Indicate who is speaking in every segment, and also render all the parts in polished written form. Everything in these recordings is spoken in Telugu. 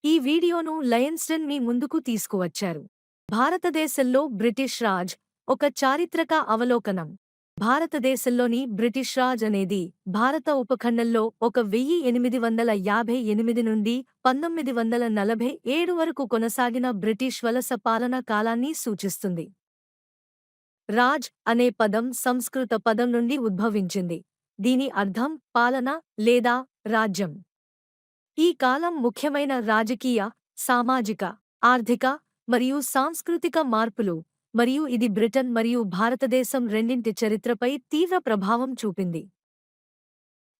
Speaker 1: ఈ వీడియోను లయన్స్టన్ మీ ముందుకు తీసుకువచ్చారు. భారతదేశంలో బ్రిటిష్ రాజ్ ఒక చారిత్రక అవలోకనం. భారతదేశంలోని బ్రిటిష్ రాజ్ అనేది భారత ఉపఖండంలో 1858 నుండి 1947 వరకు కొనసాగిన బ్రిటిష్ వలస పాలన కాలాన్ని సూచిస్తుంది. రాజ్ అనే పదం సంస్కృత పదం నుండి ఉద్భవించింది. దీని అర్థం పాలన లేదా రాజ్యం. ఈ కాలం ముఖ్యమైన రాజకీయ, సామాజిక, ఆర్థిక మరియు సాంస్కృతిక మార్పులు, మరియు ఇది బ్రిటన్ మరియు భారతదేశం రెండింటి చరిత్రపై తీవ్ర ప్రభావం చూపింది.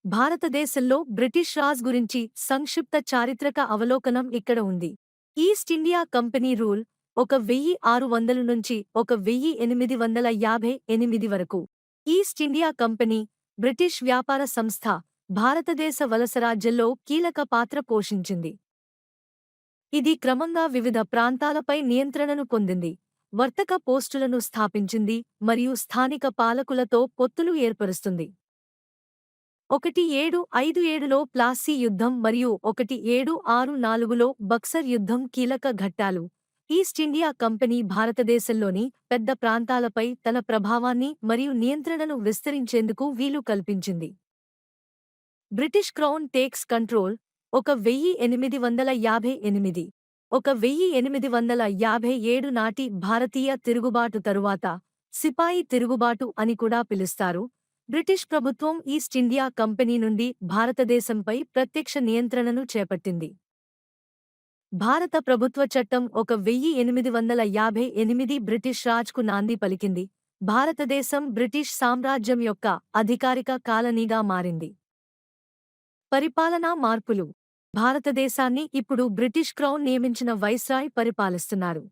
Speaker 1: భారతదేశంలో బ్రిటిష్ రాజ్ గురించి సంక్షిప్త చారిత్రక అవలోకనం ఇక్కడ ఉంది. ఈస్ట్ ఇండియా కంపెనీ రూల్ 1600 నుంచి 1858 వరకు. ఈస్ట్ ఇండియా కంపెనీ, బ్రిటిష్ వ్యాపార సంస్థ, భారతదేశ వలసరాజ్యంలో కీలక పాత్ర పోషించింది. ఇది క్రమంగా వివిధ ప్రాంతాలపై నియంత్రణను పొందింది, వర్తక పోస్టులను స్థాపించింది మరియు స్థానిక పాలకులతో పొత్తులు ఏర్పరుస్తుంది. 1757లో ప్లాసీ యుద్ధం మరియు 1764లో బక్సర్ యుద్ధం కీలక ఘట్టాలు. ఈస్ట్ ఇండియా కంపెనీ భారతదేశంలోని పెద్ద ప్రాంతాలపై తన ప్రభావాన్ని మరియు నియంత్రణను విస్తరించేందుకు వీలు కల్పించింది. బ్రిటిష్ క్రౌన్ టేక్స్ కంట్రోల్ 1858 1857 నాటి భారతీయ తిరుగుబాటు తరువాత, సిపాయి తిరుగుబాటు అని కూడా పిలుస్తారు, బ్రిటిష్ ప్రభుత్వం ఈస్ట్ ఇండియా కంపెనీ నుండి భారతదేశంపై ప్రత్యక్ష నియంత్రణను చేపట్టింది. భారత ప్రభుత్వ చట్టం 1858 బ్రిటిష్ రాజ్కు నాంది పలికింది. భారతదేశం బ్రిటిష్ సామ్రాజ్యం యొక్క అధికారిక కాలనీగా మారింది. పరిపాలనా మార్పులు. భారతదేశాన్ని ఇప్పుడు బ్రిటిష్ క్రౌన్ నియమించిన వైస్రాయ్ పరిపాలిస్తున్నారు.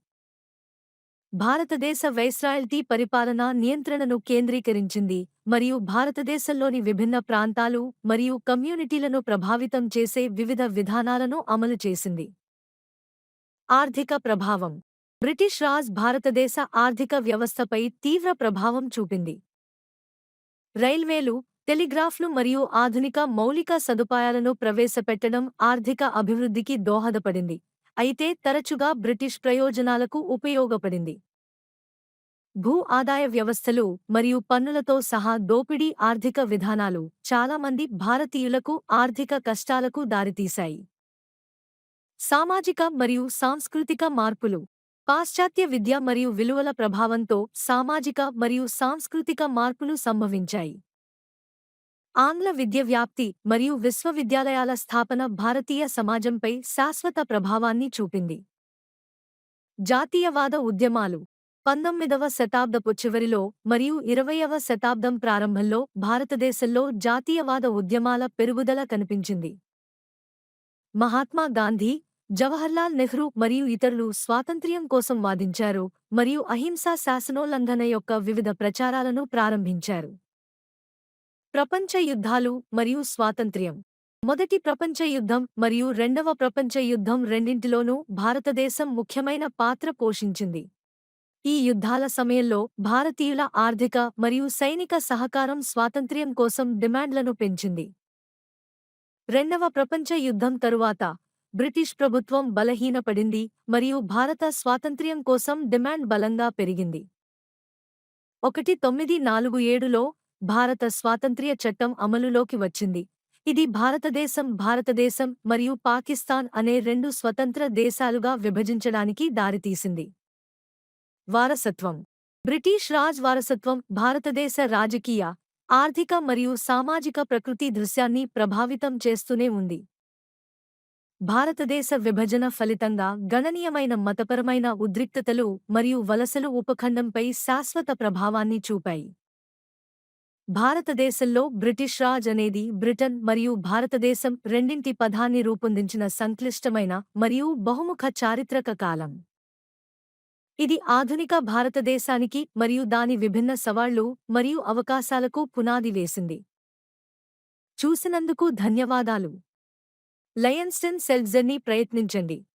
Speaker 1: భారతదేశ వైస్రాయల్టీ పరిపాలన నియంత్రణను కేంద్రీకరించింది మరియు భారతదేశంలోని విభిన్న ప్రాంతాలు మరియు కమ్యూనిటీలను ప్రభావితం చేసే వివిధ విధానాలను అమలు చేసింది. ఆర్థిక ప్రభావం. బ్రిటిష్ రాజ్ భారతదేశ ఆర్థిక వ్యవస్థపై తీవ్ర ప్రభావం చూపింది. రైల్వేలు, టెలిగ్రాఫ్లు మరియు ఆధునిక మౌలిక సదుపాయాలను ప్రవేశపెట్టడం ఆర్థిక అభివృద్ధికి దోహదపడింది, అయితే తరచుగా బ్రిటిష్ ప్రయోజనాలకు ఉపయోగపడింది. భూ ఆదాయ వ్యవస్థలు మరియు పన్నులతో సహా దోపిడీ ఆర్థిక విధానాలు చాలా మంది భారతీయులకు ఆర్థిక కష్టాలకు దారితీశాయి. సామాజిక మరియు సాంస్కృతిక మార్పులు. పాశ్చాత్య విద్య మరియు విలువల ప్రభావంతో సామాజిక మరియు సాంస్కృతిక మార్పులు సంభవించాయి. ఆంగ్ల విద్య వ్యాప్తి మరియు విశ్వవిద్యాలయాల స్థాపన భారతీయ సమాజంపై శాశ్వత ప్రభావాన్ని చూపింది. జాతీయవాద ఉద్యమాలు. 19వ శతాబ్దపు చివరిలో మరియు 20వ శతాబ్దం ప్రారంభంలో భారతదేశంలో జాతీయవాద ఉద్యమాల పెరుగుదల కనిపించింది. మహాత్మా గాంధీ, జవహర్లాల్ నెహ్రూ మరియు ఇతరులు స్వాతంత్ర్యం కోసం వాదించారు మరియు అహింసా శాసనోల్లంఘన యొక్క వివిధ ప్రచారాలను ప్రారంభించారు. ప్రపంచ యుద్ధాలు మరియు స్వాతంత్ర్యం. మొదటి ప్రపంచ యుద్ధం మరియు రెండవ ప్రపంచ యుద్ధం రెండింటిలోనూ భారతదేశం ముఖ్యమైన పాత్ర పోషించింది. ఈ యుద్ధాల సమయంలో భారతీయుల ఆర్థిక మరియు సైనిక సహకారం స్వాతంత్ర్యం కోసం డిమాండ్లను పెంచింది. రెండవ ప్రపంచ యుద్ధం తరువాత, బ్రిటిష్ ప్రభుత్వం బలహీనపడింది మరియు భారత స్వాతంత్ర్యం కోసం డిమాండ్ బలంగా పెరిగింది. 1947లో భారత స్వాతంత్ర్య చట్టం అమలులోకి వచ్చింది. ఇది భారతదేశం మరియు పాకిస్తాన్ అనే రెండు స్వతంత్ర దేశాలుగా విభజించడానికి దారితీసింది. వారసత్వం. బ్రిటిష్ రాజ్ వారసత్వం భారతదేశ రాజకీయ, ఆర్థిక మరియు సామాజిక ప్రకృతి దృశ్యాన్ని ప్రభావితం చేస్తూనే ఉంది. భారతదేశ విభజన ఫలితంగా గణనీయమైన మతపరమైన ఉద్రిక్తతలు మరియు వలసలు ఉపఖండంపై శాశ్వత ప్రభావాన్ని చూపాయి. భారతదేశంలో బ్రిటిష్ రాజ్ అనేది బ్రిటన్ మరియు భారతదేశం రెండింటి పదాన్ని రూపొందించిన సంక్లిష్టమైన మరియు బహుముఖ చారిత్రక కాలం. ఇది ఆధునిక భారతదేశానికి మరియు దాని విభిన్న సవాళ్లు మరియు అవకాశాలకు పునాది వేసింది. చూసినందుకు ధన్యవాదాలు. లయన్స్టన్ సెల్ట్జర్ని ప్రయత్నించండి.